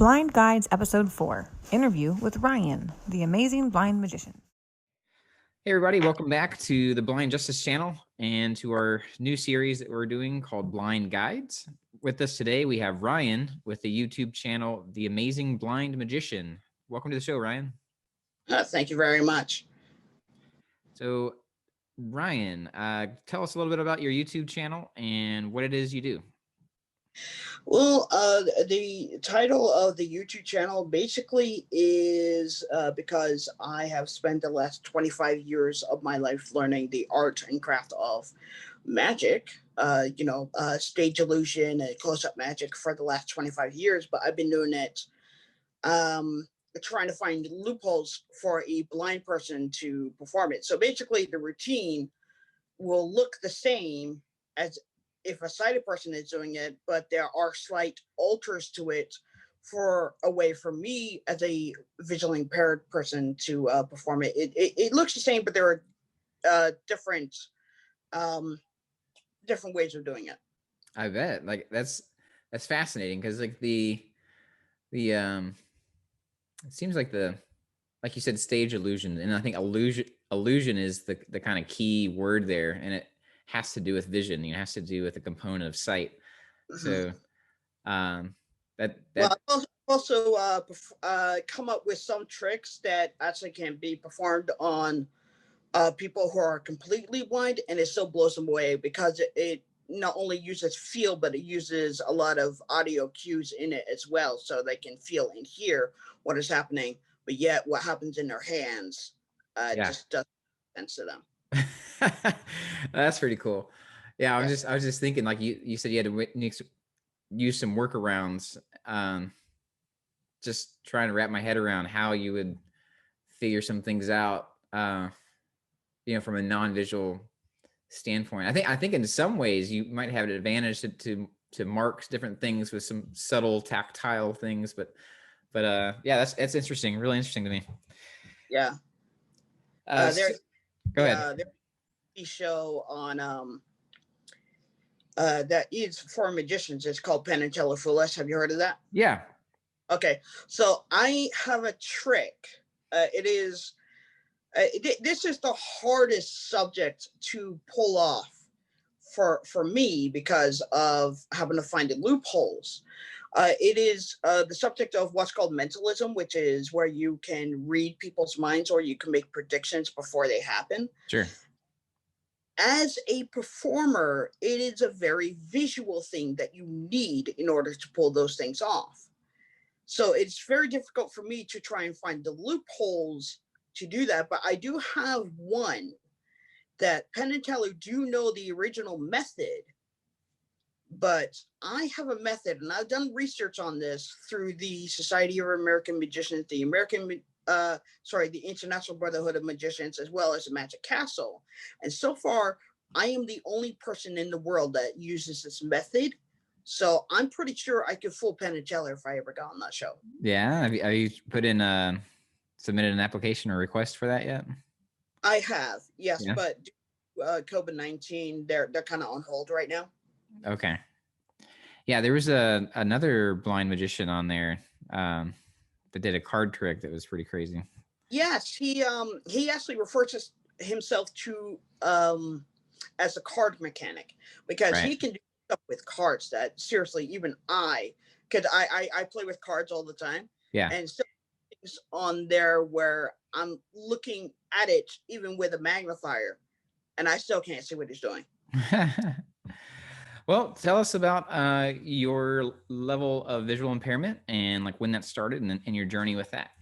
Blind Guides Episode 4, Interview with Ryan, the amazing blind magician. Hey everybody, welcome back to the Blind Justice channel and to our new series that we're doing called Blind Guides. With us today, we have Ryan with the YouTube channel, The Amazing Blind Magician. Welcome to the show, Ryan. Thank you very much. So Ryan, tell us a little bit about your YouTube channel and what it is you do. Well, the title of the YouTube channel basically is because I have spent the last 25 years of my life learning the art and craft of magic, stage illusion and close-up magic for the last 25 years, but I've been doing it trying to find loopholes for a blind person to perform it. So basically the routine will look the same as if a sighted person is doing it, but there are slight alters to it for a way for me as a visually impaired person to perform it. It looks the same, but there are different ways of doing it. I bet. Like that's fascinating because like it seems like like you said, stage illusion, and I think illusion is the kind of key word there, and it has to do with vision. It has to do with a component of sight. So well, also come up with some tricks that actually can be performed on people who are completely blind, and it still blows them away because it not only uses feel, but it uses a lot of audio cues in it as well, so they can feel and hear what is happening, but yet what happens in their hands just doesn't make sense to them. That's pretty cool. Yeah, I was just thinking, like you said, you had to use some workarounds. Just trying to wrap my head around how you would figure some things out. From a non-visual standpoint. I think in some ways you might have an advantage to mark different things with some subtle tactile things, but yeah, that's interesting, really interesting to me. Yeah. Go ahead. There's a show on that is for magicians. It's called Penn and Teller Foolish. Have you heard of that? Yeah. Okay, so I have a trick. This is the hardest subject to pull off for me because of having to find the loopholes. It is the subject of what's called mentalism, which is where you can read people's minds or you can make predictions before they happen. Sure. As a performer, it is a very visual thing that you need in order to pull those things off. So it's very difficult for me to try and find the loopholes to do that, but I do have one that Penn and Teller do know the original method, but I have a method, and I've done research on this through the Society of American Magicians, the International Brotherhood of Magicians, as well as the Magic Castle. And so far, I am the only person in the world that uses this method. So I'm pretty sure I could fool Penn and Teller if I ever got on that show. Yeah. Have you put in submitted an application or request for that yet? I have, yes, yeah. But COVID-19, they're kind of on hold right now. Okay. Yeah, there was another blind magician on there that did a card trick that was pretty crazy. Yes, he actually refers to himself to as a card mechanic because he can do stuff with cards that seriously even because I play with cards all the time. Yeah. And so things on there where I'm looking at it even with a magnifier and I still can't see what he's doing. Well, tell us about your level of visual impairment and like when that started and your journey with that.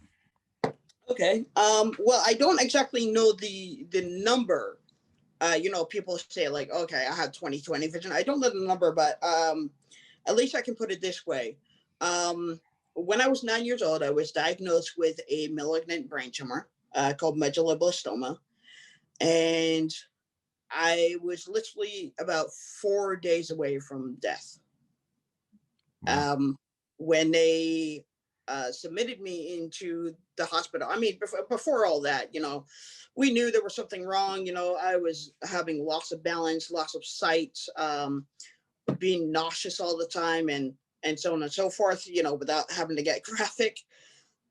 Okay. Well, I don't exactly know the number. People say like, okay, I have 20/20 vision. I don't know the number, but at least I can put it this way. When I was 9 years old, I was diagnosed with a malignant brain tumor called medulloblastoma, and I was literally about 4 days away from death. When they submitted me into the hospital, I mean, before all that, we knew there was something wrong. I was having loss of balance, loss of sight, being nauseous all the time. And and so on and so forth, without having to get graphic.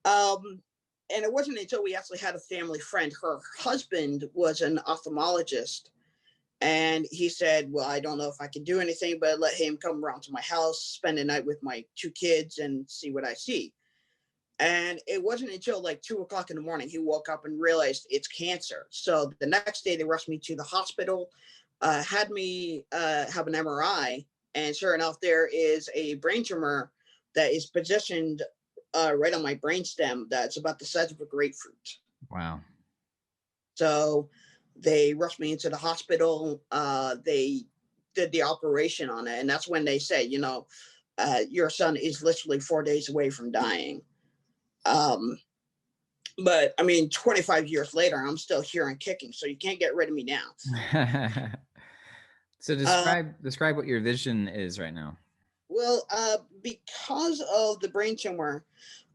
And it wasn't until we actually had a family friend, her husband was an ophthalmologist, and he said, well, I don't know if I can do anything, but let him come around to my house, spend the night with my 2 kids, and see what I see. And it wasn't until like 2 o'clock in the morning he woke up and realized it's cancer. So the next day they rushed me to the hospital, had me have an MRI, and sure enough, there is a brain tumor that is positioned right on my brainstem that's about the size of a grapefruit. Wow. So they rushed me into the hospital. They did the operation on it, and that's when they say, your son is literally 4 days away from dying. But I mean, 25 years later, I'm still here and kicking, so you can't get rid of me now. So describe what your vision is right now. Well, because of the brain tumor,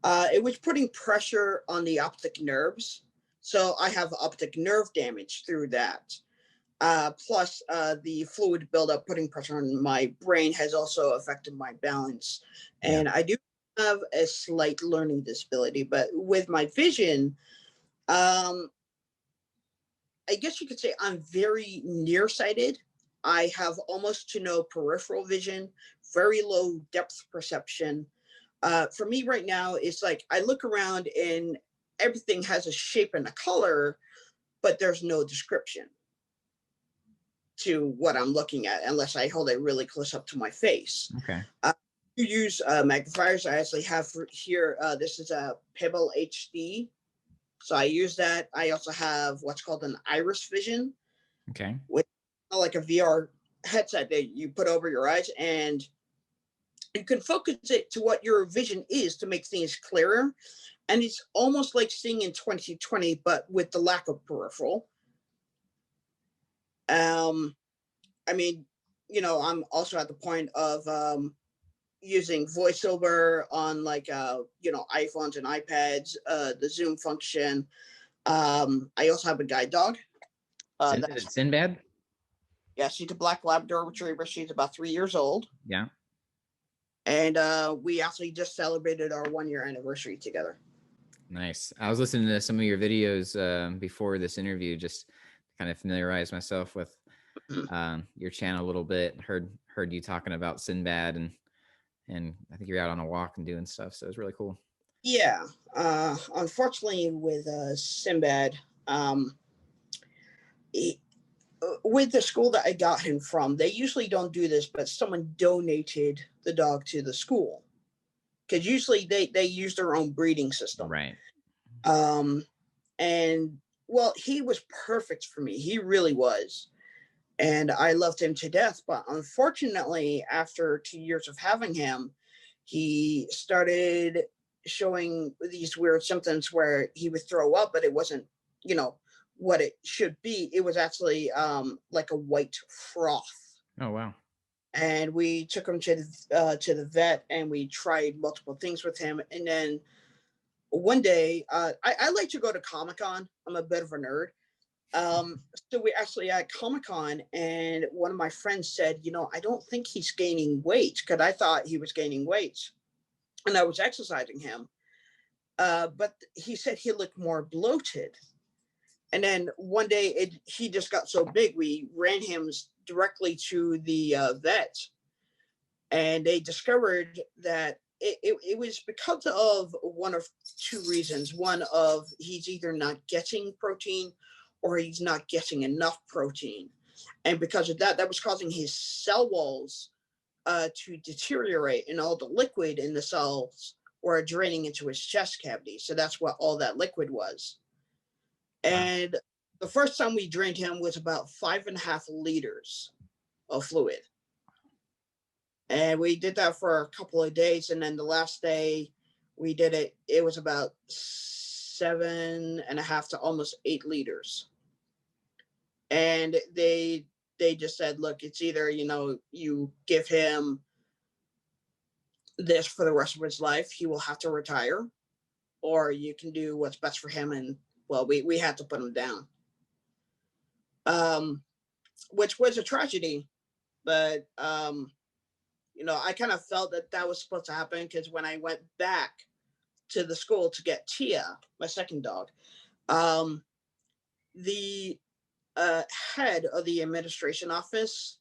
it was putting pressure on the optic nerves. So I have optic nerve damage through that. Plus, the fluid buildup putting pressure on my brain has also affected my balance. And I do have a slight learning disability, but with my vision, I guess you could say I'm very nearsighted. I have almost to no peripheral vision, very low depth perception. For me right now, it's like I look around and everything has a shape and a color, but there's no description to what I'm looking at unless I hold it really close up to my face. Okay. You use magnifiers. I actually have here, this is a Pebble HD. So I use that. I also have what's called an iris vision. Okay. Which is like a VR headset that you put over your eyes, and you can focus it to what your vision is to make things clearer. And it's almost like seeing in 2020, but with the lack of peripheral. I mean, I'm also at the point of using voiceover on like iPhones and iPads, the Zoom function. I also have a guide dog. That's Sinbad? Yeah, she's a black Labrador retriever. She's about 3 years old. Yeah. And we actually just celebrated our 1-year anniversary together. Nice. I was listening to some of your videos before this interview, just to kind of familiarize myself with your channel a little bit. Heard you talking about Sinbad, and I think you're out on a walk and doing stuff. So it's really cool. Yeah. Unfortunately, with Sinbad, with the school that I got him from, they usually don't do this, but someone donated the dog to the school because usually they use their own breeding system. Right. And well, he was perfect for me. He really was. And I loved him to death. But unfortunately, after 2 years of having him, he started showing these weird symptoms where he would throw up, but it wasn't, what it should be. It was actually like a white froth. Oh, wow. And we took him to the vet, and we tried multiple things with him. And then one day, I like to go to Comic-Con. I'm a bit of a nerd. So we actually at Comic-Con, and one of my friends said, I don't think he's gaining weight, because I thought he was gaining weight. And I was exercising him. But he said he looked more bloated. And then one day he just got so big, we ran him directly to the vet. And they discovered that it was because of one of two reasons. One of he's either not getting protein or he's not getting enough protein. And because of that, that was causing his cell walls to deteriorate, and all the liquid in the cells were draining into his chest cavity. So that's what all that liquid was. And the first time we drained him was about 5.5 liters of fluid. And we did that for a couple of days. And then the last day we did it, it was about 7.5 to almost 8 liters. And they just said, look, it's either, you give him this for the rest of his life, he will have to retire, or you can do what's best for him. And well, we had to put him down, which was a tragedy. But I kind of felt that that was supposed to happen because when I went back to the school to get Tia, my second dog, um, the head of the administration office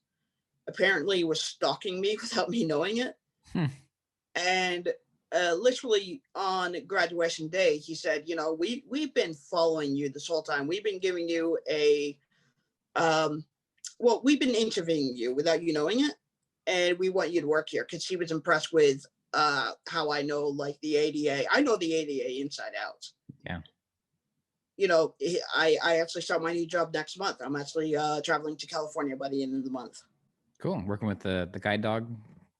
apparently was stalking me without me knowing it. Hmm. And literally on graduation day, he said, we've been following you this whole time. We've been giving you we've been interviewing you without you knowing it. And we want you to work here because he was impressed with how I know like the ADA. I know the ADA inside out. Yeah. I actually start my new job next month. I'm actually traveling to California by the end of the month. Cool. Working with the guide dog.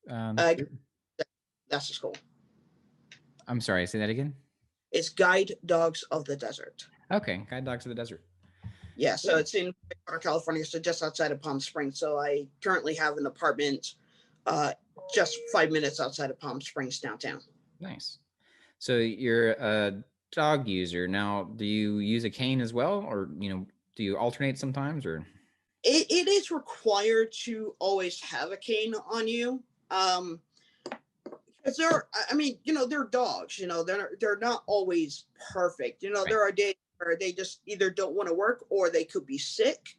That's the school. I'm sorry. Say that again. It's Guide Dogs of the Desert. Okay. Guide Dogs of the Desert. Yeah. So it's in California, so just outside of Palm Springs. So I currently have an apartment just 5 minutes outside of Palm Springs downtown. Nice. So you're a dog user. Now, do you use a cane as well? Or, do you alternate sometimes or? It is required to always have a cane on you. Because they're dogs, they're not always perfect. Right. There are days where they just either don't want to work or they could be sick.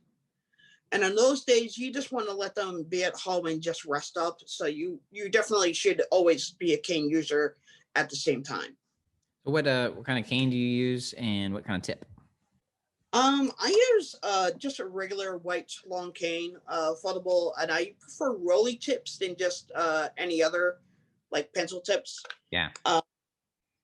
And on those days, you just want to let them be at home and just rest up. So you definitely should always be a cane user at the same time. What kind of cane do you use and what kind of tip? I use just a regular white long cane, foldable, and I prefer rolly tips than just any other like pencil tips. Yeah.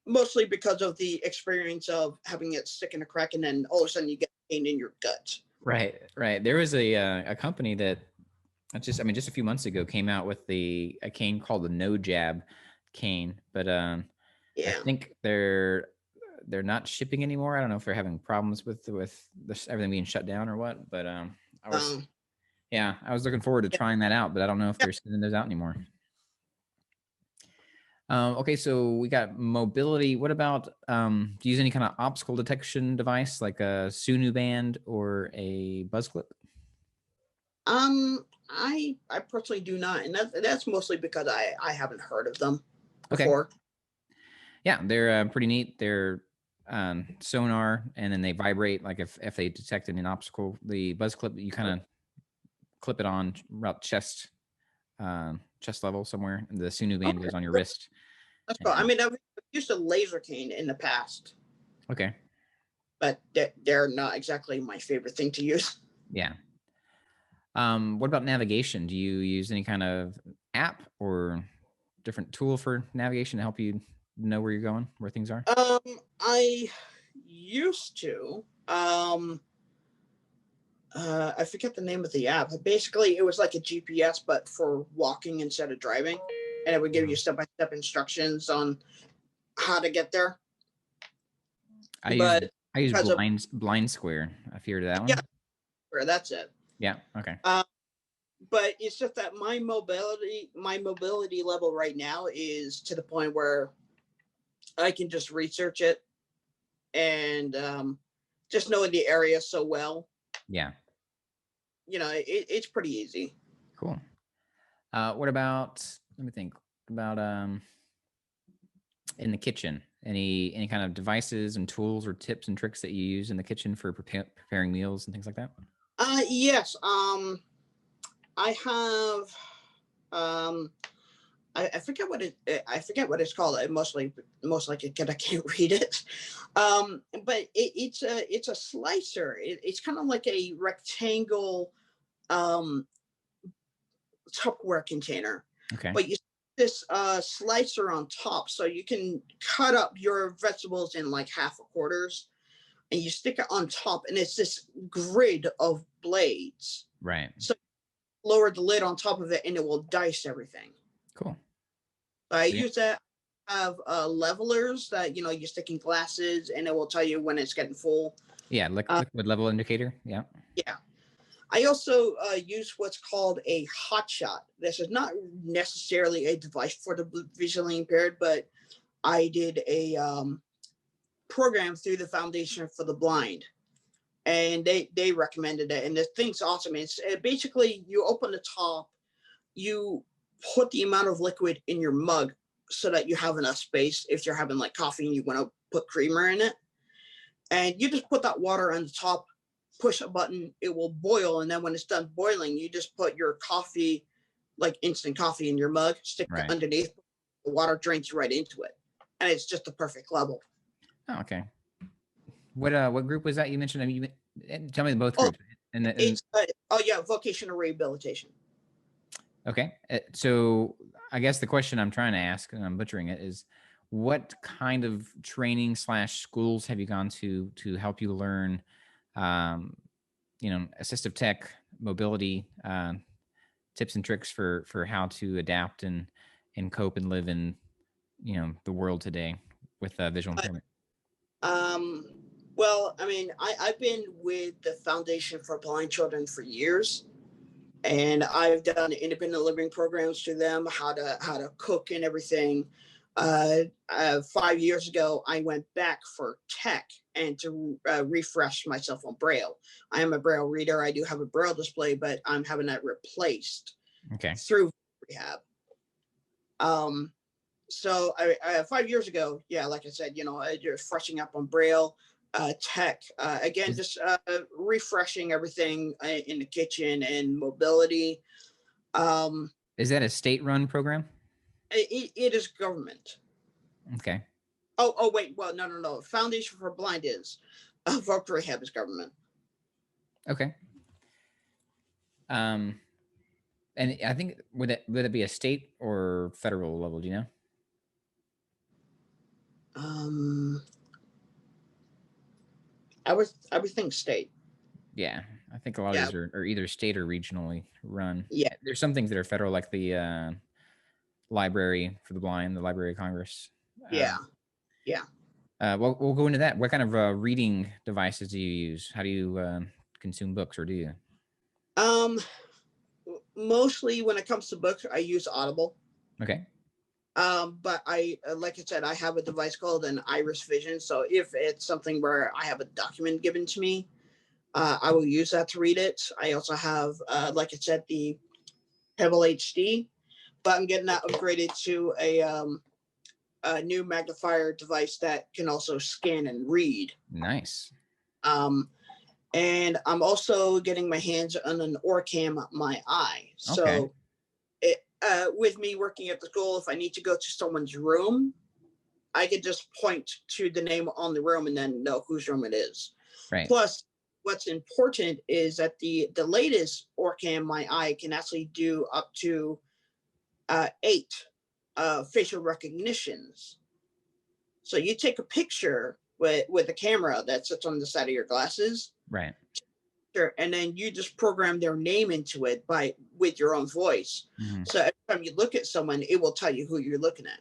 Mostly because of the experience of having it stick in a crack and then all of a sudden you get pain in your gut. Right. There was a company that just a few months ago came out with a cane called the NoJab Cane, but I think they're not shipping anymore. I don't know if they're having problems with this, everything being shut down or what, but I was looking forward to trying that out, but I don't know if they're sending those out anymore. Okay, so we got mobility. What about do you use any kind of obstacle detection device like a Sunu Band or a buzz clip? I personally do not, and that's mostly because I haven't heard of them before. Okay. Yeah, they're pretty neat. They're sonar, and then they vibrate. Like if they detect an obstacle, the buzz clip, you kind of clip it on about chest level somewhere, and the Sunu Band goes on your wrist. That's cool. I've used a laser cane in the past. Okay. But they're not exactly my favorite thing to use. Yeah. What about navigation? Do you use any kind of app or different tool for navigation to help you know where you're going, where things are? I used to. I forget the name of the app. Basically, it was like a GPS, but for walking instead of driving. And it would give you step-by-step instructions on how to get there. I use Blind Square. Have you heard of that one? Yeah, that's it. Yeah. Okay. But it's just that my mobility level right now is to the point where I can just research it and just knowing the area so well. Yeah. It's pretty easy. Cool. What about? Let me think about in the kitchen. Any kind of devices and tools or tips and tricks that you use in the kitchen for preparing meals and things like that? Yes. I have. I forget what it's called. Most likely because I can't read it. But it's a slicer. It's kind of like a rectangle Tupperware container. Okay. But you this slicer on top, so you can cut up your vegetables in like half a quarters, and you stick it on top, and it's this grid of blades. Right. So lower the lid on top of it, and it will dice everything. Cool. I use that. I have levelers that you're sticking glasses, and it will tell you when it's getting full. Yeah, liquid level indicator. Yeah. Yeah. I also use what's called a hotshot. This is not necessarily a device for the visually impaired, but I did a program through the Foundation for the Blind, and they recommended it. And the thing's awesome. It's basically you open the top, you put the amount of liquid in your mug so that you have enough space if you're having like coffee and you want to put creamer in it. And you just put that water on the top, push a button, it will boil. And then when it's done boiling, you just put your coffee, like instant coffee in your mug, stick it underneath, the water drains right into it. And it's just the perfect level. Oh, okay. What group was that you mentioned? I mean, tell me both groups. It's vocational rehabilitation. Okay. So I guess the question I'm trying to ask, and I'm butchering it, is what kind of training / schools have you gone to help you learn, assistive tech, mobility, tips and tricks for how to adapt and cope and live in, the world today with visual impairment? Well, I mean, I've been with the Foundation for Blind Children for years, and I've done independent living programs to them, how to cook and everything. 5 years ago, I went back for tech and to refresh myself on Braille. I am a Braille reader. I do have a Braille display, but I'm having that replaced through rehab. So 5 years ago, like I said, just freshing up on Braille, tech, again, just refreshing everything in the kitchen and mobility. Is that a state-run program? It is government. Okay. Oh, wait. Well, no. Foundation for Blind is. Voc Rehab is government. Okay. And I think would it be a state or federal level? Do you know? I would think state. Yeah, I think a lot of these are either state or regionally run. Yeah, there's some things that are federal, like the Library for the Blind, the Library of Congress. Yeah. Well, we'll go into that. What kind of reading devices do you use? How do you consume books, or do you? Mostly when it comes to books, I use Audible. Okay. But I, like I said, I have a device called an Iris Vision. So if it's something where I have a document given to me, I will use that to read it. I also have, like I said, the Pebble HD, but I'm getting that upgraded to a new magnifier device that can also scan and read. Nice. And I'm also getting my hands on an Orcam MyEye. So with me working at the school, if I need to go to someone's room, I can just point to the name on the room and then know whose room it is. Right. Plus, what's important is that the latest Orcam MyEye can actually do up to 8 facial recognitions. So you take a picture with a camera that sits on the side of your glasses. Right. And then you just program their name into it with your own voice. Mm-hmm. So every time you look at someone, it will tell you who you're looking at.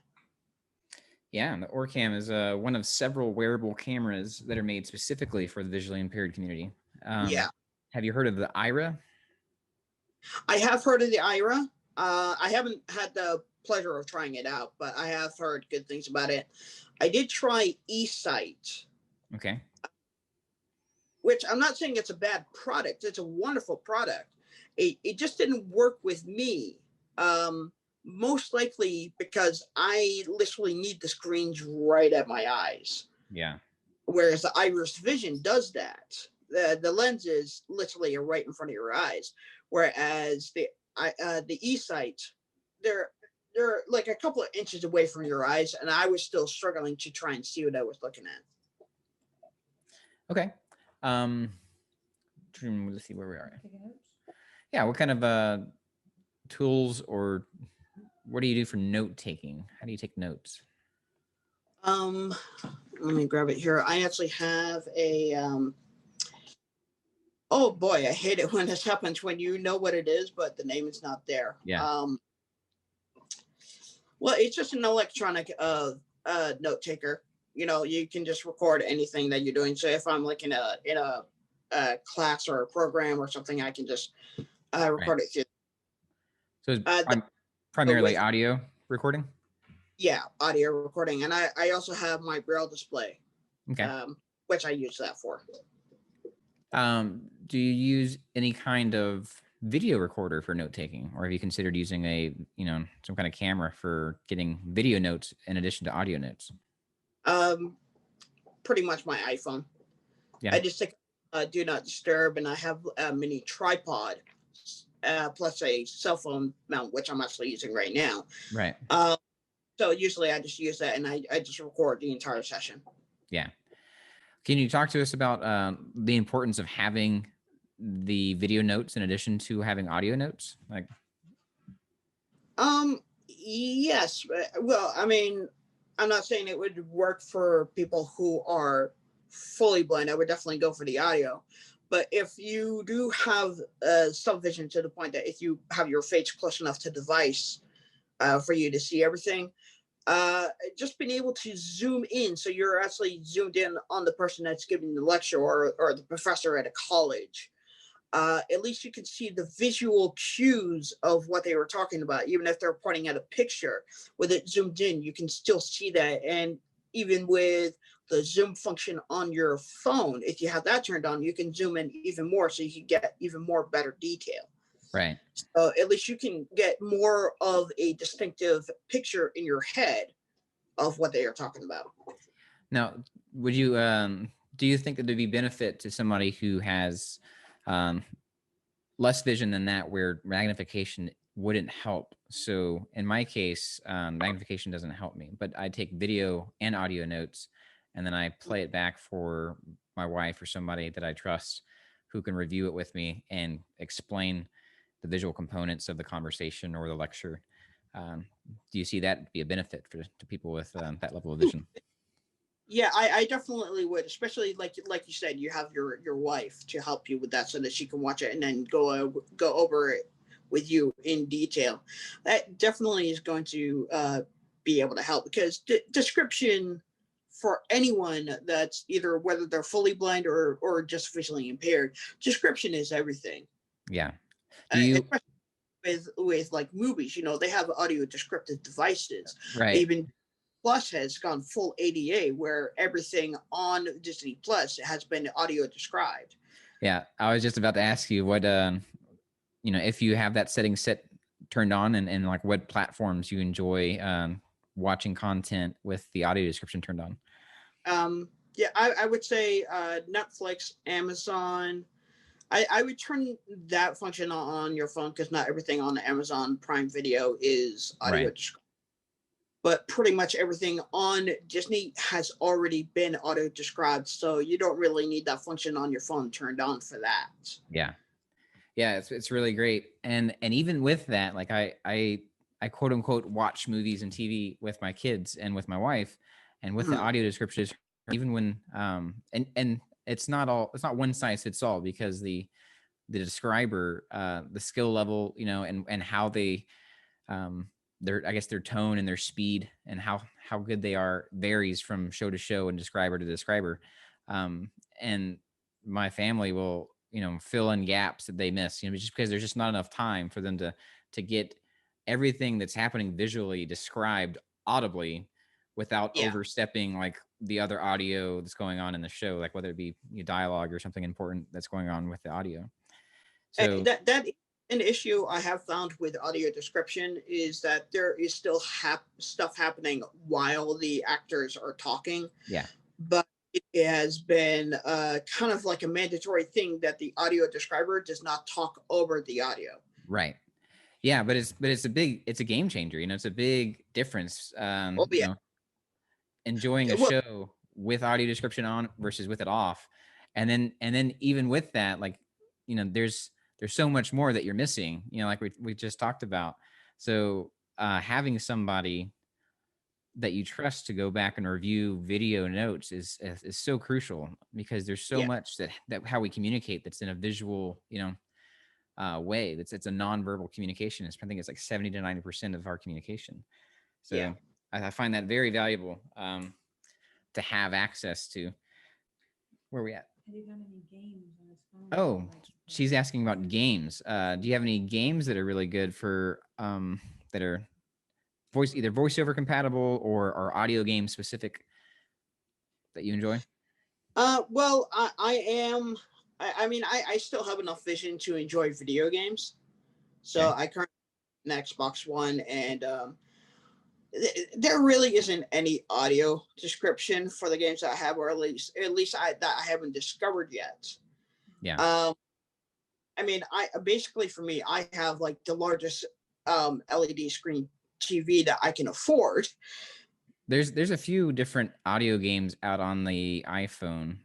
Yeah, and the Orcam is one of several wearable cameras that are made specifically for the visually impaired community. Have you heard of the Aira? I have heard of the Aira. I haven't had the pleasure of trying it out, but I have heard good things about it. I did try eSight. Okay. Which I'm not saying it's a bad product. It's a wonderful product. It just didn't work with me. Most likely because I literally need the screens right at my eyes. Yeah. Whereas the Iris Vision does that. The lenses literally are right in front of your eyes. Whereas the eSight, they're like a couple of inches away from your eyes, and I was still struggling to try and see what I was looking at. Okay. Let's see where we are. Yeah, what kind of tools, or what do you do for note taking? How do you take notes? Let me grab it here. I actually have a oh boy, I hate it when this happens, when you know what it is, but the name is not there. Yeah. Well, it's just an electronic note taker. You can just record anything that you're doing. So if I'm like in a class or a program or something, I can just record it through. So it's primarily audio recording? Yeah, audio recording. And I also have my Braille display, which I use that for. Do you use any kind of video recorder for note taking, or have you considered using a, some kind of camera for getting video notes in addition to audio notes? Pretty much my iPhone. Yeah. I just take do not disturb, and I have a mini tripod plus a cell phone mount, which I'm actually using right now. Right. So usually I just use that, and I just record the entire session. Yeah. Can you talk to us about the importance of having the video notes in addition to having audio notes? Like, yes. Well, I mean, I'm not saying it would work for people who are fully blind. I would definitely go for the audio. But if you do have some vision to the point that if you have your face close enough to the device for you to see everything, just being able to zoom in, so you're actually zoomed in on the person that's giving the lecture, or the professor at a college. At least you can see the visual cues of what they were talking about, even if they're pointing at a picture. With it zoomed in, you can still see that. And even with the zoom function on your phone, if you have that turned on, you can zoom in even more, so you can get even more better detail. right. So at least you can get more of a distinctive picture in your head of what they are talking about. Now, would you do you think that there'd be benefit to somebody who has less vision than that, where magnification wouldn't help? So in my case, magnification doesn't help me, but I take video and audio notes, and then I play it back for my wife or somebody that I trust who can review it with me and explain the visual components of the conversation or the lecture. Do you see that be a benefit to people with that level of vision? Yeah, I definitely would, especially like you said, you have your wife to help you with that, so that she can watch it and then go over it with you in detail. That definitely is going to be able to help, because description for anyone that's either, whether they're fully blind or just visually impaired, description is everything. Yeah. Do you with like movies, they have audio descriptive devices. right? Even Plus has gone full ADA, where everything on Disney Plus has been audio described. Yeah, I was just about to ask you what if you have that setting turned on, and like what platforms you enjoy watching content with the audio description turned on. Yeah, I would say Netflix, Amazon. I would turn that function on your phone, because not everything on Amazon Prime Video is audio described. But pretty much everything on Disney has already been auto described, so you don't really need that function on your phone turned on for that. Yeah, it's really great. And even with that, like I quote unquote watch movies and TV with my kids and with my wife, and with the audio descriptions, even when and it's not one size fits all, because the describer, the skill level, and how they their tone and their speed and how good they are varies from show to show and describer to describer. And my family will, fill in gaps that they miss, just because there's just not enough time for them to get everything that's happening visually described audibly without overstepping like the other audio that's going on in the show, like whether it be dialogue or something important that's going on with the audio. So that an issue I have found with audio description is that there is still stuff happening while the actors are talking. Yeah. But it has been kind of like a mandatory thing that the audio describer does not talk over the audio. Right. Yeah, but it's a game changer. It's a big difference. Enjoying a show with audio description on versus with it off, and then even with that, like, there's so much more that you're missing. Like we just talked about. So having somebody that you trust to go back and review video notes is so crucial, because there's so much that how we communicate that's in a visual, way. It's a nonverbal communication. I think it's like 70 to 90% of our communication. So I find that very valuable to have access to. Where are we at? Have you done any games on his phone? Oh, she's asking about games. Do you have any games that are really good for that are either voiceover compatible or audio game specific that you enjoy? Well, I am I mean, I still have enough vision to enjoy video games. So Okay. I currently have an Xbox One, and there really isn't any audio description for the games that I have, or at least that I haven't discovered yet. Yeah. I mean, I basically, for me, I have like the largest LED screen TV that I can afford. There's a few different audio games out on the iPhone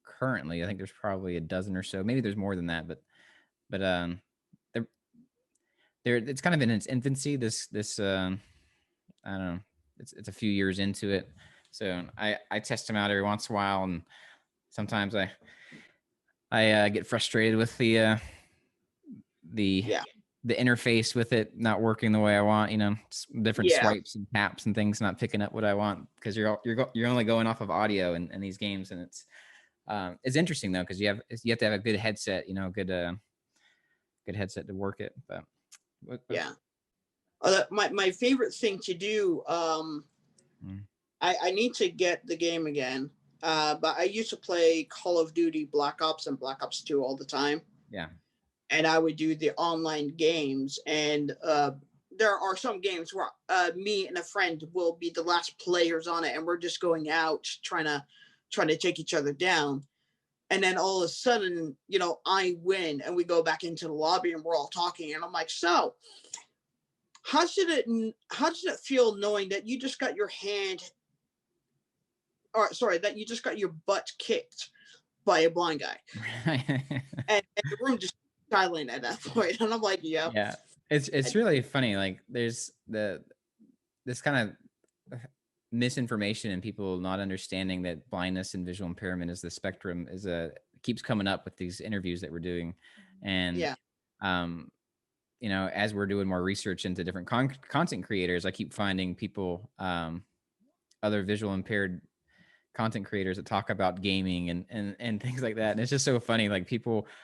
currently. I think there's probably a dozen or so. Maybe there's more than that, but they're it's kind of in its infancy. This I don't know. It's a few years into it, so I test them out every once in a while, and sometimes I get frustrated with the Yeah, the interface with it not working the way I want. You know, different yeah, swipes and taps and things not picking up what I want because you're only going off of audio in these games, and it's interesting though because you have to have a good headset. You know, good headset to work it. But yeah. My favorite thing to do. Mm. I need to get the game again. But I used to play Call of Duty Black Ops and Black Ops 2 all the time. Yeah. And I would do the online games. And there are some games where me and a friend will be the last players on it, and we're just going out trying to take each other down. And then all of a sudden, I win, and we go back into the lobby, and we're all talking. And I'm like, so how does it feel knowing that you just got your that you just got your butt kicked by a blind guy? and the room just silent at that point. And I'm like, yeah. Yeah. It's really funny. Like there's this kind of misinformation and people not understanding that blindness and visual impairment is the spectrum keeps coming up with these interviews that we're doing. And Yeah. As we're doing more research into different content creators, I keep finding people, other visual impaired content creators that talk about gaming and things like that. And it's just so funny. Like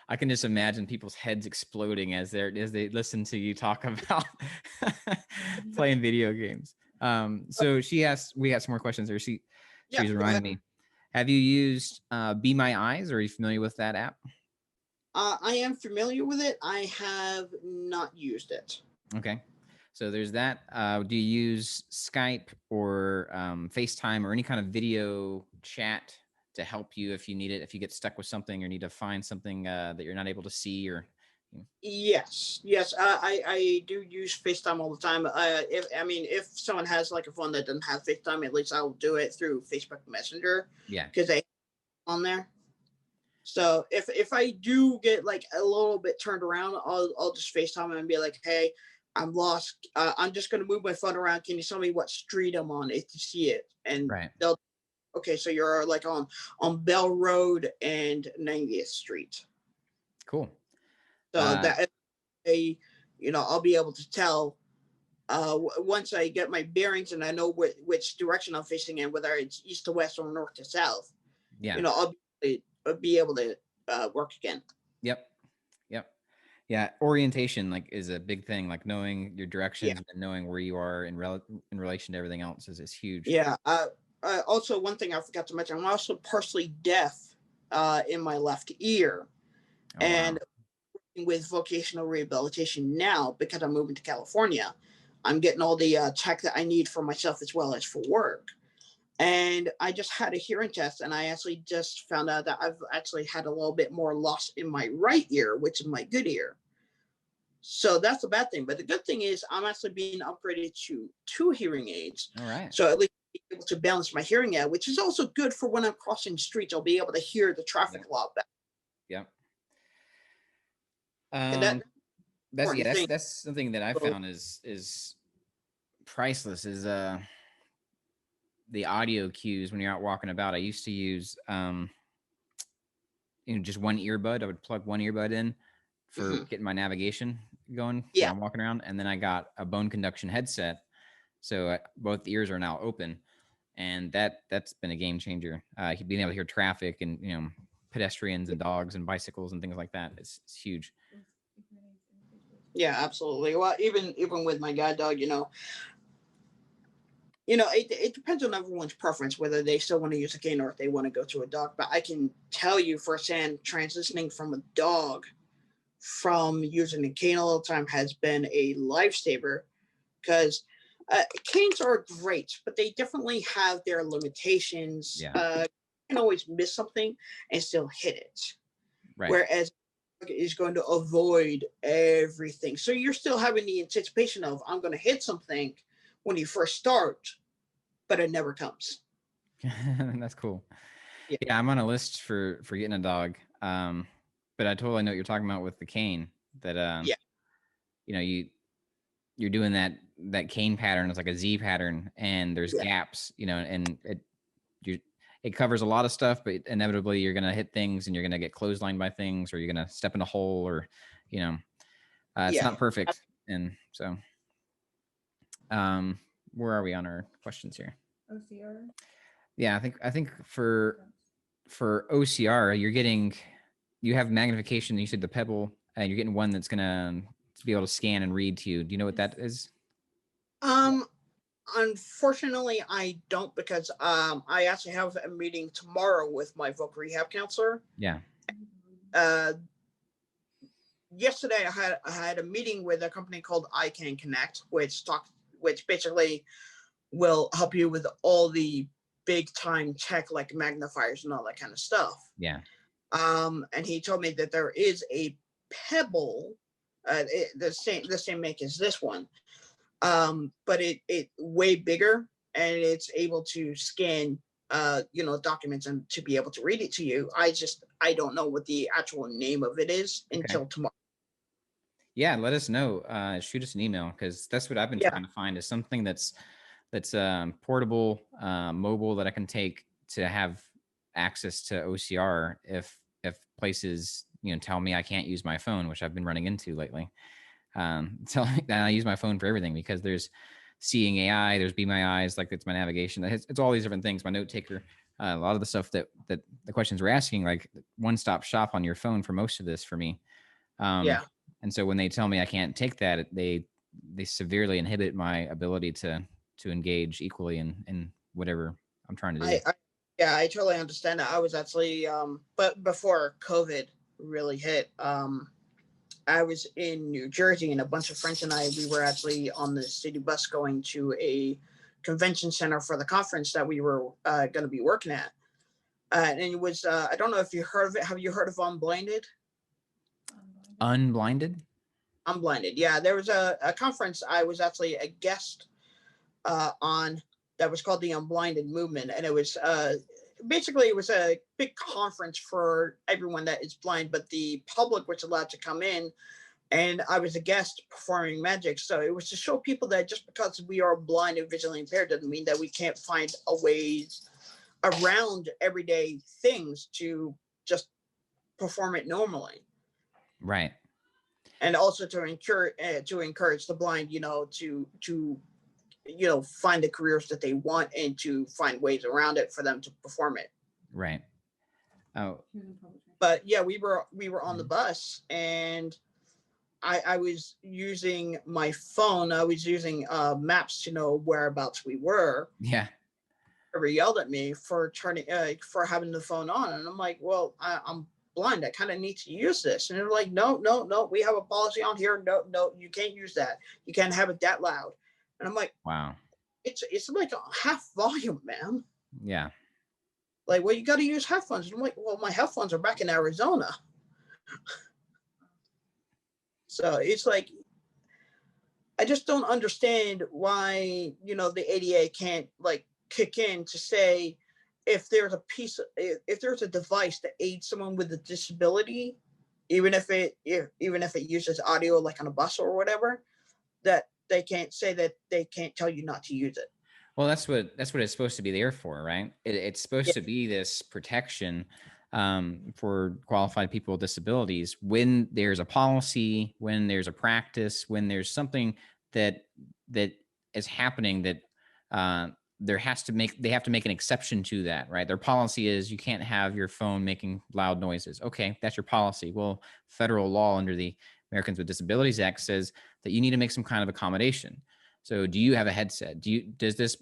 I can just imagine people's heads exploding as they listen to you talk about playing video games. So we got some more questions there. She's reminding me, have you used BeMyEyes? Are you familiar with that app? I am familiar with it. I have not used it. Okay. So there's that. Do you use Skype or FaceTime or any kind of video chat to help you if you need it, if you get stuck with something or need to find something that you're not able to see? Or Yes. I do use FaceTime all the time. If someone has like a phone that doesn't have FaceTime, at least I'll do it through Facebook Messenger. Yeah. Because they on there. So if I do get like a little bit turned around, I'll just FaceTime and be like, hey, I'm lost. I'm just gonna move my phone around. Can you tell me what street I'm on if you see it? And they'll, okay, so you're like on Bell Road and 90th Street. Cool. So that I'll be able to tell once I get my bearings and I know which direction I'm facing and whether it's east to west or north to south. Yeah. I'll be able to work again. Yep. Yeah, orientation like is a big thing. Like knowing your directions and knowing where you are in relation to everything else is huge. Yeah. Also, one thing I forgot to mention, I'm also partially deaf in my left ear, and working with vocational rehabilitation now because I'm moving to California. I'm getting all the tech that I need for myself as well as for work. And I just had a hearing test, and I actually just found out that I've actually had a little bit more loss in my right ear, which is my good ear. So that's a bad thing. But the good thing is I'm actually being upgraded to 2 hearing aids. All right. So at least I'll be able to balance my hearing out, which is also good for when I'm crossing streets. I'll be able to hear the traffic a lot better. Yep. That's something that I found is priceless. Is the audio cues when you're out walking about. I used to use just one earbud. I would plug one earbud in for getting my navigation going when I'm walking around, and then I got a bone conduction headset, so both ears are now open, and that's been a game changer. Being able to hear traffic and pedestrians and dogs and bicycles and things like that, it's huge. Yeah, absolutely. Well, even with my guide dog, It depends on everyone's preference, whether they still want to use a cane or if they want to go to a dog. But I can tell you firsthand, transitioning from a dog from using a cane all the time has been a lifesaver, because canes are great, but they definitely have their limitations. Yeah. You can always miss something and still hit it. Right. Whereas is going to avoid everything. So you're still having the anticipation of, I'm going to hit something when you first start, but it never comes. That's cool. Yeah, I'm on a list for getting a dog. But I totally know what you're talking about with the cane. That you're doing that cane pattern. It's like a Z pattern, and there's gaps. And it covers a lot of stuff, but inevitably you're gonna hit things, and you're gonna get clotheslined by things, or you're gonna step in a hole, or it's not perfect. And so, where are we on our questions here? OCR. Yeah, I think for OCR, you have magnification. You said the Pebble, and you're getting one that's gonna be able to scan and read to you. Do you know what that is? Unfortunately, I don't, because I actually have a meeting tomorrow with my vocal rehab counselor. Yeah. Yesterday I had a meeting with a company called I Can Connect, which basically will help you with all the big time tech like magnifiers and all that kind of stuff. Yeah. And he told me that there is a Pebble, the same make as this one, but it way bigger, and it's able to scan documents and to be able to read it to you. I don't know what the actual name of it is until tomorrow. Yeah, let us know. Shoot us an email, because that's what I've been trying to find, is something that's portable, mobile, that I can take to have access to OCR if places tell me I can't use my phone, which I've been running into lately. So I use my phone for everything, because there's Seeing AI, there's BeMyEyes, like it's my navigation. It's all these different things. My note taker, a lot of the stuff that the questions we're asking, like one-stop shop on your phone for most of this for me. And so when they tell me I can't take that, they severely inhibit my ability to engage equally in whatever I'm trying to do. I totally understand that. I was actually, but before COVID really hit, I was in New Jersey, and a bunch of friends and we were actually on the city bus going to a convention center for the conference that we were going to be working at. And it was, I don't know if you heard of it. Have you heard of Unblinded? Unblinded? Unblinded. Yeah, there was a conference I was actually a guest on that was called the Unblinded Movement. And it was basically, it was a big conference for everyone that is blind, but the public was allowed to come in, and I was a guest performing magic. So it was to show people that just because we are blind and visually impaired doesn't mean that we can't find a ways around everyday things to just perform it normally. Right. And also to encourage the blind, to find the careers that they want, and to find ways around it for them to perform it. Right. Oh. But yeah, we were on the bus, and I was using my phone. I was using maps to know whereabouts we were. Yeah. They yelled at me for for having the phone on, and I'm like, well, I'm blind. I kind of need to use this. And they're like, no, we have a policy on here. No, you can't use that. You can't have it that loud. And I'm like, wow, it's like a half volume, man. Yeah. Like, well, you got to use headphones. And I'm like, well, my headphones are back in Arizona. So it's like, I just don't understand why, the ADA can't like kick in to say, if there's a device that aids someone with a disability, even if it uses audio, like on a bus or whatever, that they can't say that they can't tell you not to use it. Well, that's what it's supposed to be there for, right? It's supposed to be this protection for qualified people with disabilities. When there's a policy, when there's a practice, when there's something that is happening that they have to make an exception to that, right? Their policy is you can't have your phone making loud noises. Okay, that's your policy. Well, federal law under the Americans with Disabilities Act says that you need to make some kind of accommodation. So do you have a headset?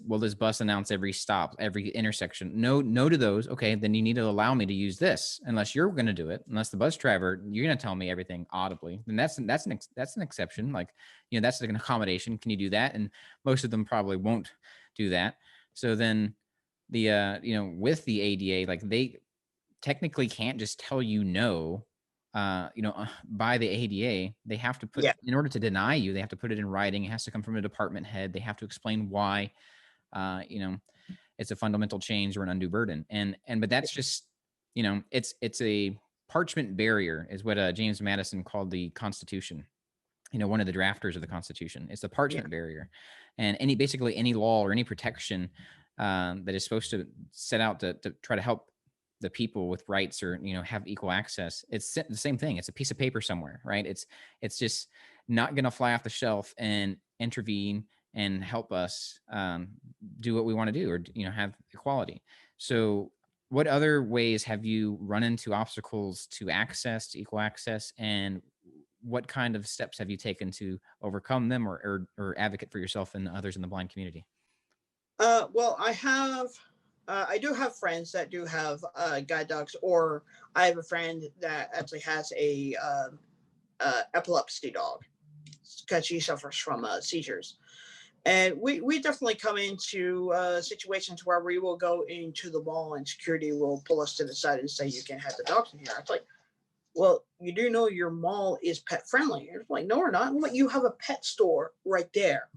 Will this bus announce every stop, every intersection? No to those. Okay, then you need to allow me to use this, unless you're going to do it, unless the bus driver, you're going to tell me everything audibly. Then that's an exception. Like, that's an accommodation. Can you do that? And most of them probably won't do that. So then with the ADA, like they technically can't just tell you no. By the ADA, they have to put, in order to deny you, they have to put it in writing. It has to come from a department head. They have to explain why, it's a fundamental change or an undue burden. But that's just, it's a parchment barrier is what James Madison called the Constitution. One of the drafters of the Constitution. It's the parchment barrier, and basically any law or any protection that is supposed to set out to try to help the people with rights or have equal access. It's the same thing. It's a piece of paper somewhere, right? It's just not going to fly off the shelf and intervene and help us do what we want to do, or have equality. So what other ways have you run into obstacles to equal access, and what kind of steps have you taken to overcome them, or advocate for yourself and others in the blind community? Well, I do have friends that do have guide dogs, or I have a friend that actually has a epilepsy dog because she suffers from seizures. And we definitely come into situations where we will go into the mall and security will pull us to the side and say, you can't have the dogs in here. It's like, well, you do know your mall is pet friendly. It's like, no, we're not. I'm like, you have a pet store right there.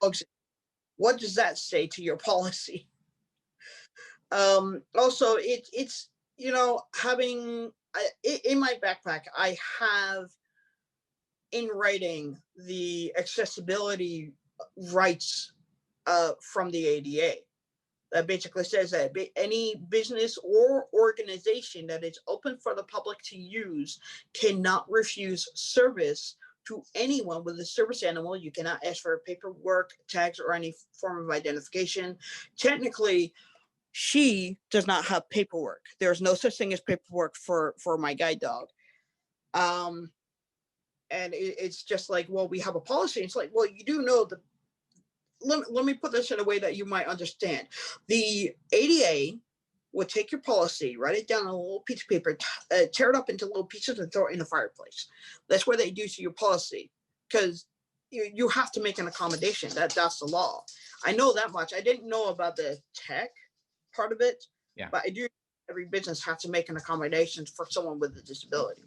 Dogs. What does that say to your policy? Also, it's having in my backpack, I have in writing the accessibility rights from the ADA that basically says that any business or organization that is open for the public to use cannot refuse service to anyone with a service animal. You cannot ask for paperwork, tags, or any form of identification. Technically, she does not have paperwork. There's no such thing as paperwork for my guide dog. And it's just like, well, we have a policy. It's like, well, you do know let me put this in a way that you might understand. The ADA would take your policy, write it down on a little piece of paper, tear it up into little pieces and throw it in the fireplace. That's what they do to your policy, because you have to make an accommodation. That's the law. I know that much. I didn't know about the tech part of it, but I do. Every business has to make an accommodation for someone with a disability.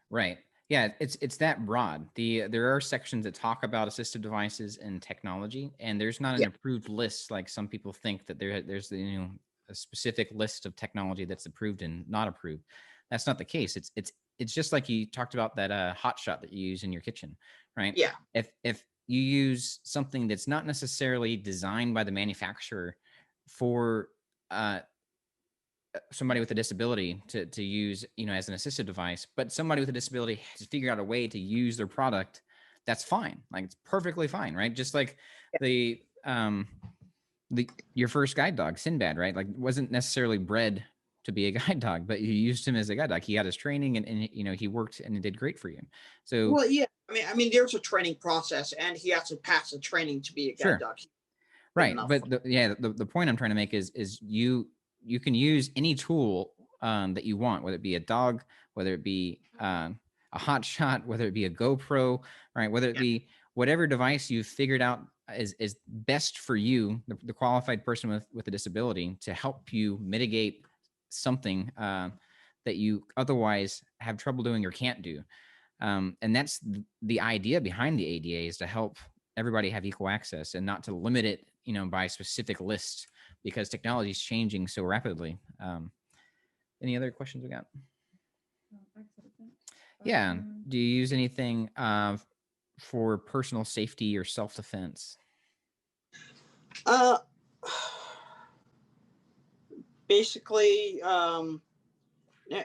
Right. Yeah, it's that broad. There are sections that talk about assistive devices and technology, and there's not an approved list like some people think that there's a specific list of technology that's approved and not approved. That's not the case. It's just like you talked about that hot shot that you use in your kitchen, right? Yeah. If you use something that's not necessarily designed by the manufacturer for somebody with a disability to use, as an assistive device, but somebody with a disability has figured out a way to use their product, that's fine. Like, it's perfectly fine, right? Just like your first guide dog, Sinbad, right? Like, wasn't necessarily bred to be a guide dog, but you used him as a guide dog. He got his training and he worked and it did great for you. So, well, yeah, I mean, there's a training process, and he has to pass the training to be a guide dog. Right. But the point I'm trying to make is you can use any tool that you want, whether it be a dog, whether it be a hot shot, whether it be a GoPro, right? Whether it be whatever device you've figured out is best for you, the qualified person with a disability, to help you mitigate something that you otherwise have trouble doing or can't do. And that's the idea behind the ADA, is to help everybody have equal access and not to limit it, by specific lists, because technology is changing so rapidly. Any other questions we got? Yeah. Do you use anything for personal safety or self-defense? Basically,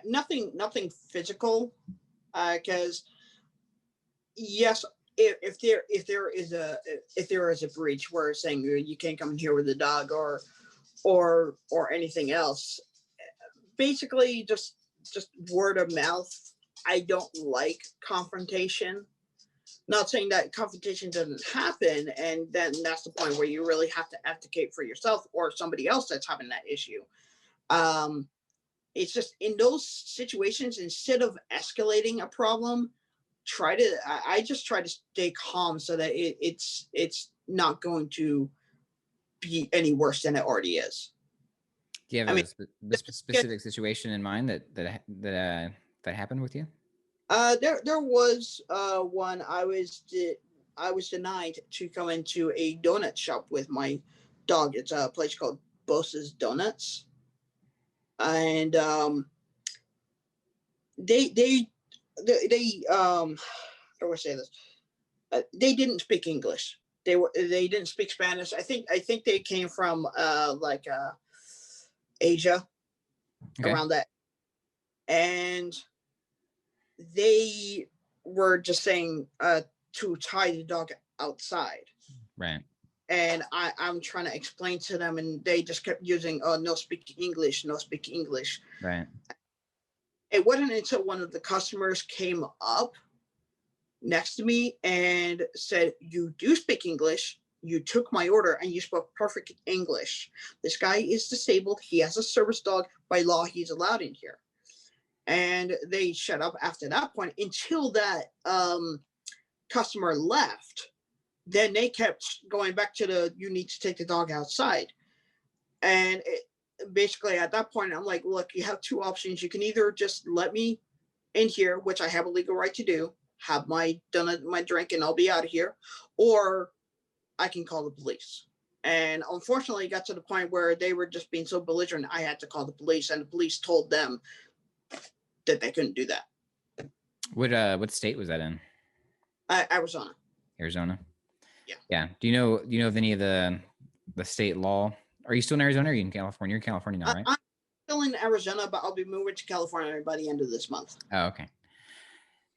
nothing physical, because yes, if there is a breach where it's saying you can't come in here with a dog or anything else, basically just word of mouth. I don't like confrontation. Not saying that confrontation doesn't happen, and then that's the point where you really have to advocate for yourself or somebody else that's having that issue. It's just in those situations, instead of escalating a problem, I just try to stay calm so that it's not going to be any worse than it already is. Do you have a specific situation in mind that happened with you? There was one. I was denied to come into a donut shop with my dog. It's a place called Bosa's Donuts, and they how do I say this? They didn't speak English. They didn't speak Spanish. I think they came from Asia, Okay. around that, and they were just saying to tie the dog outside. Right. And I'm trying to explain to them, and they just kept using no speak English, no speak English. Right. It wasn't until one of the customers came up next to me and said, "You do speak English. You took my order and you spoke perfect English. This guy is disabled. He has a service dog. By law, he's allowed in here." And they shut up after that point until that customer left. Then they kept going back to you need to take the dog outside. And basically at that point, I'm like, look, you have two options. You can either just let me in here, which I have a legal right to do, have my drink, and I'll be out of here, or I can call the police. And unfortunately, it got to the point where they were just being so belligerent, I had to call the police, and the police told them that they couldn't do that. What state was that in? Arizona. Arizona. Yeah. Yeah. Do you know of any of the state law? Are you still in Arizona or are you in California? You're in California now, right? I'm still in Arizona, but I'll be moving to California by the end of this month. Oh, okay.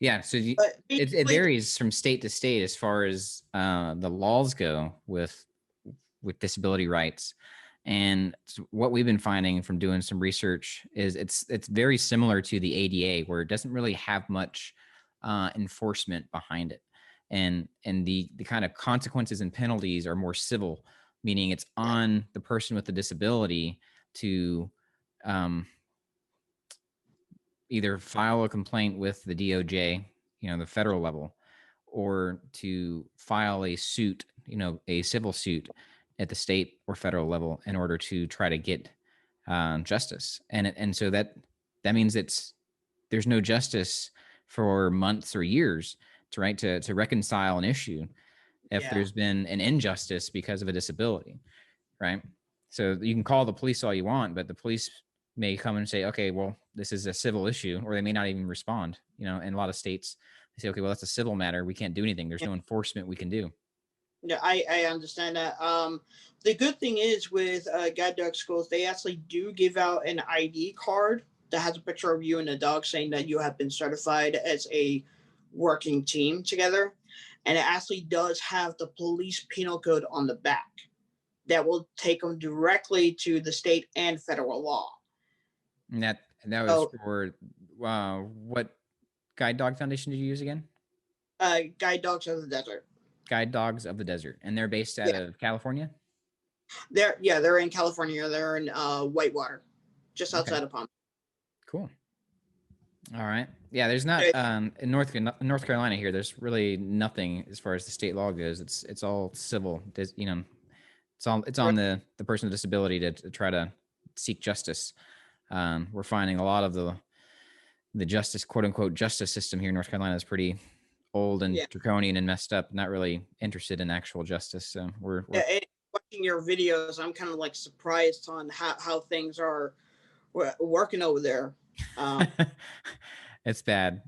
Yeah. So it varies from state to state as far as the laws go with disability rights. And what we've been finding from doing some research is it's very similar to the ADA, where it doesn't really have much enforcement behind it. And the kind of consequences and penalties are more civil, meaning it's on the person with the disability to either file a complaint with the DOJ, the federal level, or to file a suit, a civil suit at the state or federal level in order to try to get justice. And so that means there's no justice for months or years to reconcile an issue if there's been an injustice because of a disability, right? So you can call the police all you want, but the police may come and say, okay, well, this is a civil issue, or they may not even respond. In a lot of states, they say, okay, well, that's a civil matter. We can't do anything. There's no enforcement we can do. Yeah, I understand that. The good thing is with guide dog schools, they actually do give out an ID card that has a picture of you and the dog saying that you have been certified as a working team together. And it actually does have the police penal code on the back that will take them directly to the state and federal law. And that was for what guide dog foundation did you use again? Guide Dogs of the Desert. Guide Dogs of the Desert, and they're based out of California. They're in California. They're in Whitewater, just outside of Palm. Cool. All right. Yeah, there's not in North Carolina here. There's really nothing as far as the state law goes. It's all civil. It's on the person with disability to try to seek justice. We're finding a lot of the justice, quote unquote, justice system here in North Carolina is pretty old and draconian and messed up, not really interested in actual justice. So we're watching your videos, I'm kind of like surprised on how things are working over there. It's bad.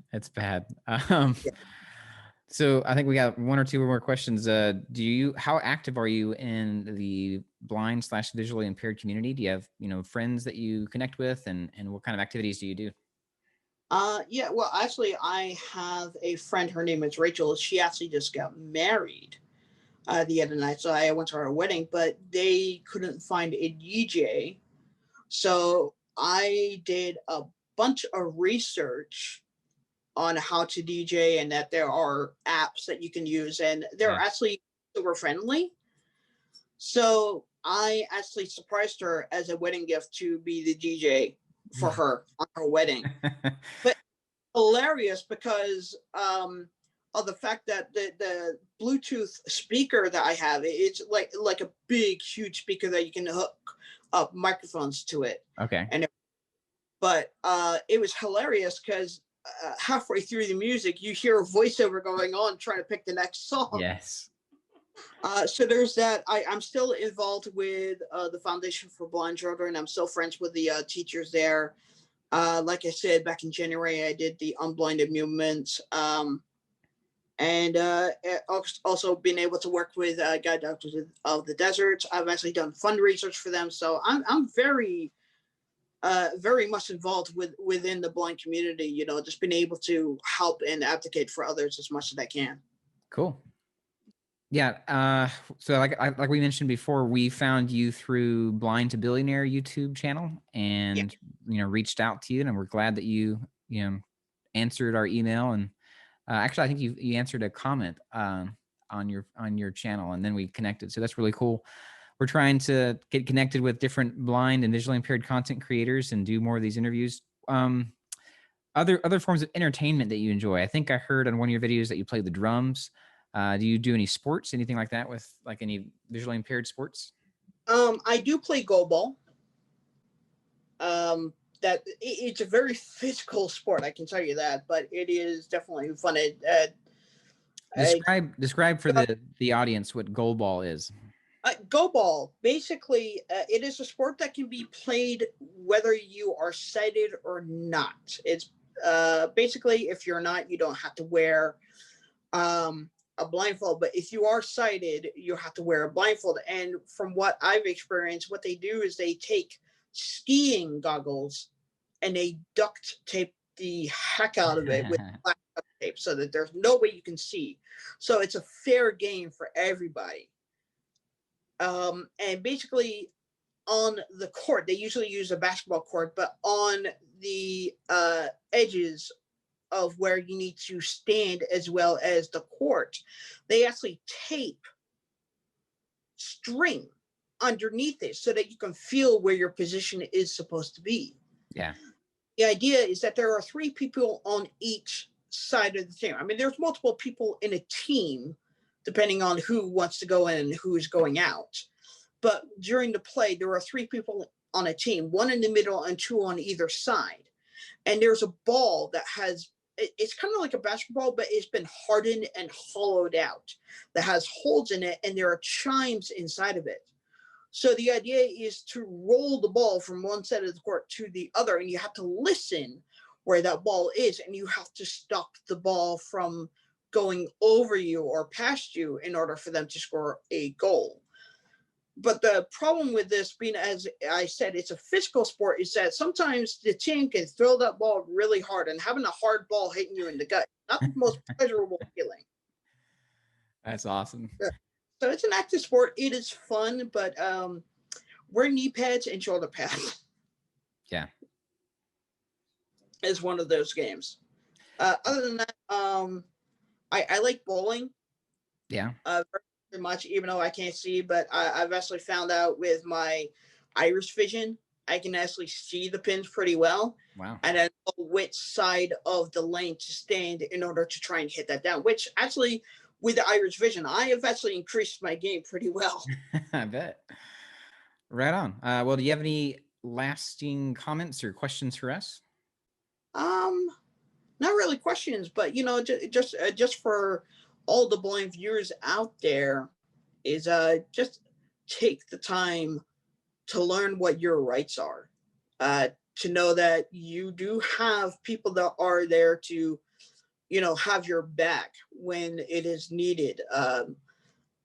So I think we got one or two more questions. How active are you in the blind / visually impaired community? Do you have, friends that you connect with, and what kind of activities do you do? Well, actually, I have a friend. Her name is Rachel. She actually just got married the other night, so I went to her wedding, but they couldn't find a DJ. So I did a bunch of research on how to DJ, and that there are apps that you can use, and they're actually super friendly. So I actually surprised her as a wedding gift to be the DJ for her on her wedding. But hilarious because of the fact that the Bluetooth speaker that I have, it's like a big, huge speaker that you can hook up microphones to it. Okay. But it was hilarious because halfway through the music, you hear a voiceover going on trying to pick the next song. Yes. So there's that. I'm still involved with the Foundation for Blind Children. I'm still friends with the teachers there. Like I said, back in January, I did the Unblinded Movement. And also been able to work with Guide Doctors of the Desert. I've actually done fundraisers for them. So I'm very, very much involved within the blind community, you know, just being able to help and advocate for others as much as I can. Cool. Yeah. So like we mentioned before, we found you through Blind to Billionaire YouTube channel and, reached out to you, and we're glad that you answered our email. And actually, I think you answered a comment on your channel, and then we connected. So that's really cool. We're trying to get connected with different blind and visually impaired content creators and do more of these interviews. Other forms of entertainment that you enjoy. I think I heard on one of your videos that you play the drums. Do you do any sports, anything like that with like any visually impaired sports? I do play goalball. That it's a very physical sport, I can tell you that, but it is definitely fun. Describe for the audience what goalball is. Goalball, basically, it is a sport that can be played whether you are sighted or not. It's basically, if you're not, you don't have to wear a blindfold, but if you are sighted, you have to wear a blindfold. And from what I've experienced, what they do is they take skiing goggles and they duct tape the heck out of it with black duct tape so that there's no way you can see. So it's a fair game for everybody. And basically on the court, they usually use a basketball court, but on the edges of where you need to stand as well as the court, they actually tape string underneath it so that you can feel where your position is supposed to be. Yeah. The idea is that there are 3 people on each side of the team. I mean, there's multiple people in a team, depending on who wants to go in and who is going out. But during the play, there are 3 people on a team, 1 in the middle and 2 on either side. And there's a ball that has, it's kind of like a basketball, but it's been hardened and hollowed out, that has holes in it, and there are chimes inside of it. So the idea is to roll the ball from one side of the court to the other, and you have to listen where that ball is, and you have to stop the ball from going over you or past you in order for them to score a goal. But the problem with this being, as I said, it's a physical sport, is that sometimes the team can throw that ball really hard, and having a hard ball hitting you in the gut, not the most pleasurable feeling. That's awesome. So it's an active sport. It is fun, but wear knee pads and shoulder pads. Yeah. It's one of those games. Other than that, I like bowling. Yeah. Very much, even though I can't see, but I've actually found out with my iris vision, I can actually see the pins pretty well. Wow. And I know which side of the lane to stand in order to try and hit that down, which actually, with the iris vision, I have actually increased my game pretty well. I bet. Right on. Well, do you have any lasting comments or questions for us? Not really questions, but just for all the blind viewers out there, is just take the time to learn what your rights are, to know that you do have people that are there to, have your back when it is needed.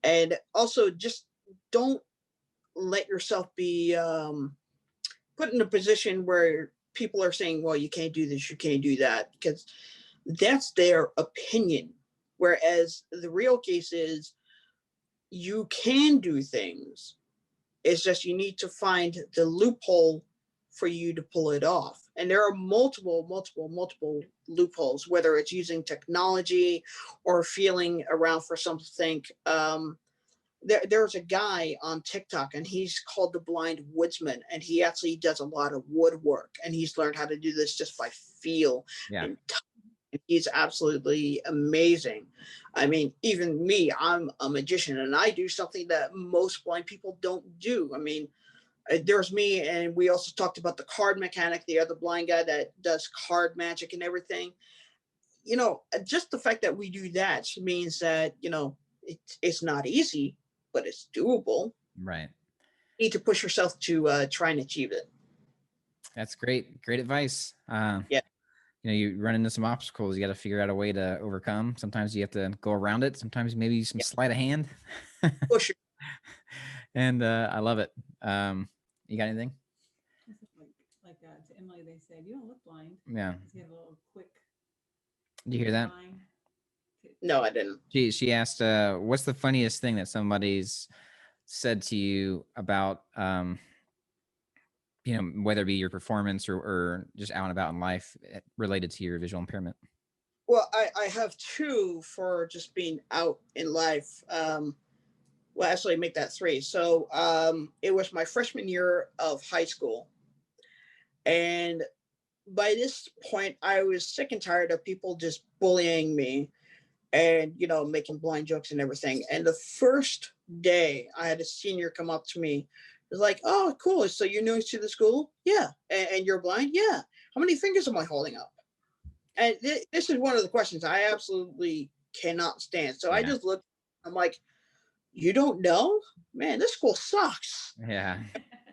And also just don't let yourself be put in a position where people are saying, well, you can't do this, you can't do that, because that's their opinion. Whereas the real case is you can do things. It's just you need to find the loophole for you to pull it off. And there are multiple loopholes, whether it's using technology or feeling around for something. There's a guy on TikTok, and he's called the Blind Woodsman, and he actually does a lot of woodwork, and he's learned how to do this just by feel. Yeah. And he's absolutely amazing. I mean, even me, I'm a magician, and I do something that most blind people don't do. I mean, there's me, and we also talked about the card mechanic, the other blind guy that does card magic and everything. You know, just the fact that we do that means that, you know, it's not easy, but it's doable. Right. You need to push yourself to try and achieve it. That's great. Great advice. Yeah. You know, you run into some obstacles, you got to figure out a way to overcome. Sometimes you have to go around it. Sometimes maybe some sleight of hand. Push it. And I love it. You got anything? Like to Emily, they said, you don't look blind. Yeah. You have a little quick. Did you hear that? No, I didn't. She asked, what's the funniest thing that somebody's said to you about, you know, whether it be your performance or just out and about in life related to your visual impairment? Well, I have two for just being out in life. Well, actually, make that three. So it was my freshman year of high school. And by this point, I was sick and tired of people just bullying me and, you know, making blind jokes and everything. And the first day I had a senior come up to me. It was like, oh, cool. So you're new to the school? Yeah. And you're blind? Yeah. How many fingers am I holding up? And this is one of the questions I absolutely cannot stand. So I just looked, I'm like, you don't know? Man, this school sucks. Yeah.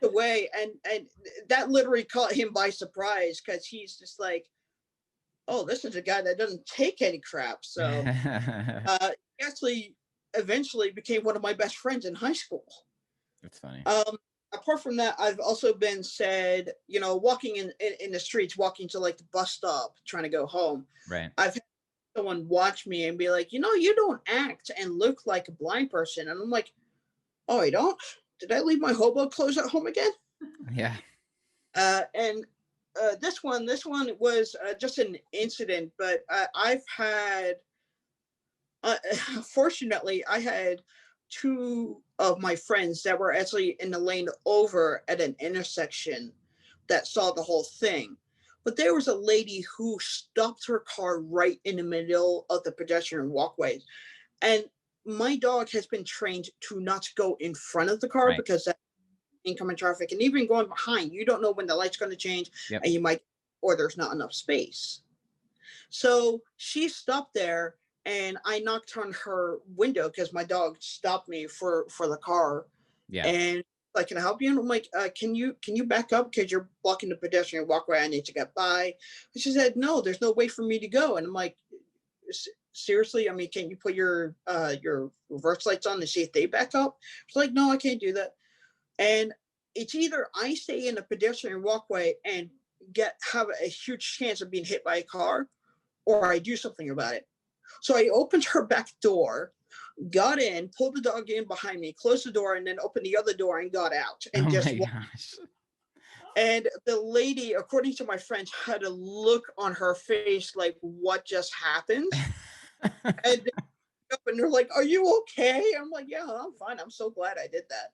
Away. And that literally caught him by surprise, because he's just like, oh, this is a guy that doesn't take any crap. So he actually eventually became one of my best friends in high school. That's funny. Apart from that, I've also been said, you know, walking in the streets, walking to like the bus stop, trying to go home. Right. I've had someone watch me and be like, you know, you don't act and look like a blind person. And I'm like, oh, I don't? Did I leave my hobo clothes at home again? Yeah. And this one was just an incident, but I've had, fortunately, I had two of my friends that were actually in the lane over at an intersection that saw the whole thing. But there was a lady who stopped her car right in the middle of the pedestrian walkways. And my dog has been trained to not go in front of the car, because that's incoming traffic. And even going behind, you don't know when the light's going to change, and you might, or there's not enough space. So she stopped there, and I knocked on her window because my dog stopped me for the car. Yeah. And like, can I help you? And I'm like, can you back up, because you're blocking the pedestrian walkway. I need to get by. And she said, no, there's no way for me to go. And I'm like, seriously? I mean, can you put your reverse lights on to see if they back up? She's like, no, I can't do that. And it's either I stay in a pedestrian walkway and have a huge chance of being hit by a car, or I do something about it. So I opened her back door, got in, pulled the dog in behind me, closed the door, and then opened the other door and got out. And gosh. And the lady, according to my friends, had a look on her face like, what just happened? And they're like, are you okay? I'm like, yeah, I'm fine. I'm so glad I did that.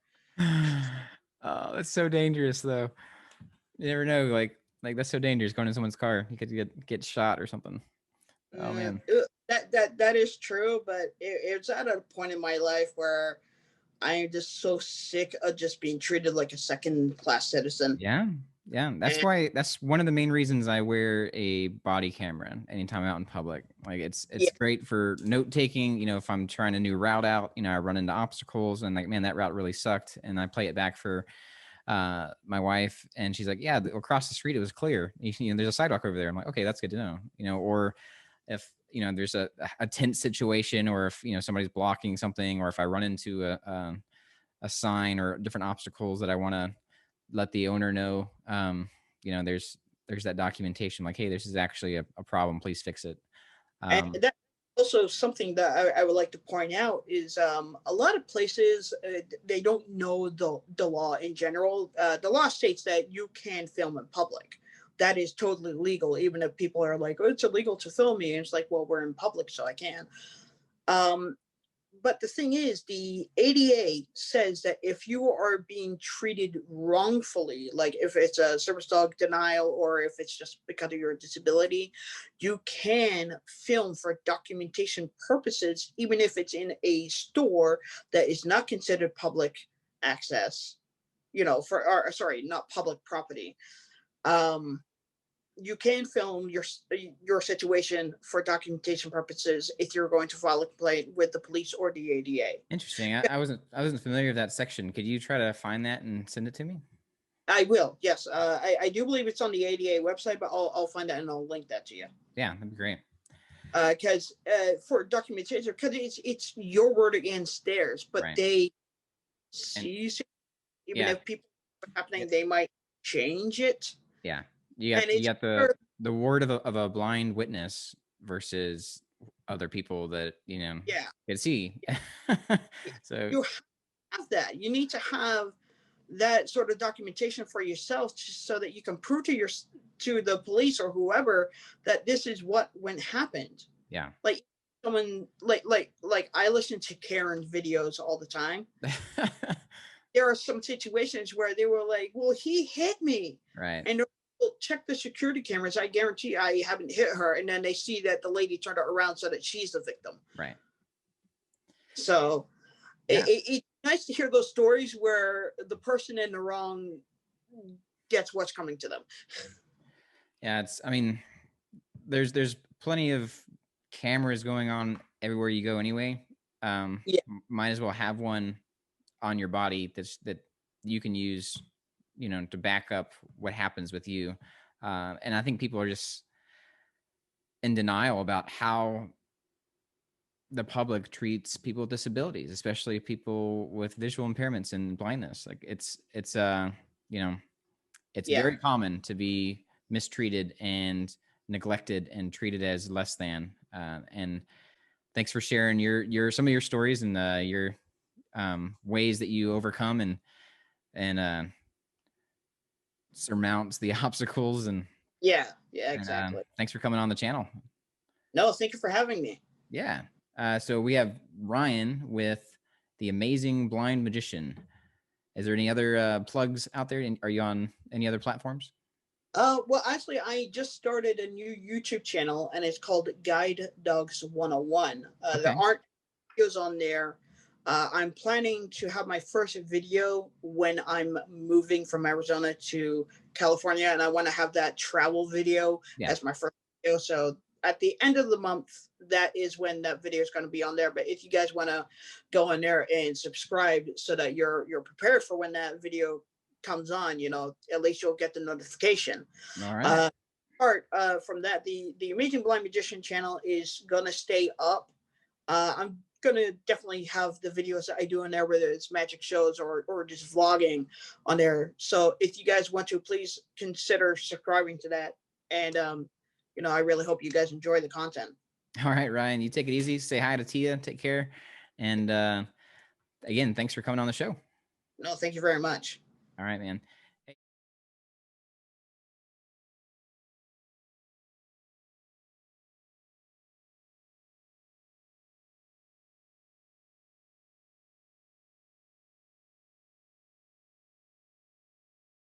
Oh, that's so dangerous, though. You never know. Like that's so dangerous, going in someone's car. You could get shot or something. Oh man. That is true, but it's at a point in my life where I am just so sick of just being treated like a second-class citizen. Yeah. That's one of the main reasons I wear a body camera anytime I'm out in public. Like it's great for note taking. You know, if I'm trying a new route out, you know, I run into obstacles and like, man, that route really sucked, and I play it back for my wife, and she's like, yeah, across the street it was clear. You know, there's a sidewalk over there. I'm like, okay, that's good to know. You know, or if you know there's a tense situation, or if you know somebody's blocking something, or if I run into a sign or different obstacles that I want to let the owner know, you know, there's that documentation like, hey, this is actually a problem, please fix it. And that's also something that I would like to point out is a lot of places, they don't know the law in general. The law states that you can film in public, that is totally legal, even if people are like, oh, it's illegal to film me. And it's like, well, we're in public, so I can. But the thing is, the ADA says that if you are being treated wrongfully, like if it's a service dog denial or if it's just because of your disability, you can film for documentation purposes, even if it's in a store that is not considered public access, or sorry, not public property. You can film your situation for documentation purposes if you're going to file a complaint with the police or the ADA. Interesting. I wasn't familiar with that section. Could you try to find that and send it to me? I will. Yes, I do believe it's on the ADA website, but I'll find that and I'll link that to you. Yeah, that'd be great. Because for documentation, because it's your word against theirs, but Right. they see, even if people are happening, they might change it. Yeah. You got the word of a blind witness versus other people that can see. So you have that. You need to have that sort of documentation for yourself, so that you can prove to the police or whoever that this is what happened. Yeah. Like someone like I listen to Karen's videos all the time. There are some situations where they were like, well, he hit me. Right. And check the security cameras. I guarantee I haven't hit her. And then they see that the lady turned her around so that she's the victim. Right. So it's nice to hear those stories where the person in the wrong gets what's coming to them. Yeah, there's plenty of cameras going on everywhere you go anyway. Might as well have one on your body that you can use, to back up what happens with you. And I think people are just in denial about how the public treats people with disabilities, especially people with visual impairments and blindness. Like it's very common to be mistreated and neglected and treated as less than. And thanks for sharing some of your stories and your ways that you overcome and surmount the obstacles. And exactly. Thanks for coming on the channel. No, thank you for having me. Yeah. So we have Ryan with The Amazing Blind Magician. Is there any other plugs out there? Are you on any other platforms? Well, actually, I just started a new YouTube channel, and it's called Guide Dogs 101. Okay. There aren't videos on there. I'm planning to have my first video when I'm moving from Arizona to California, and I want to have that travel video as my first video. So at the end of the month, that is when that video is going to be on there. But if you guys want to go in there and subscribe so that you're prepared for when that video comes on, at least you'll get the notification. All right. From that, the Amazing Blind Magician channel is going to stay up. I'm going to definitely have the videos that I do in there, whether it's magic shows or just vlogging on there. So if you guys want to, please consider subscribing to that. And, I really hope you guys enjoy the content. All right, Ryan, you take it easy. Say hi to Tia. Take care. And again, thanks for coming on the show. No, thank you very much. All right, man.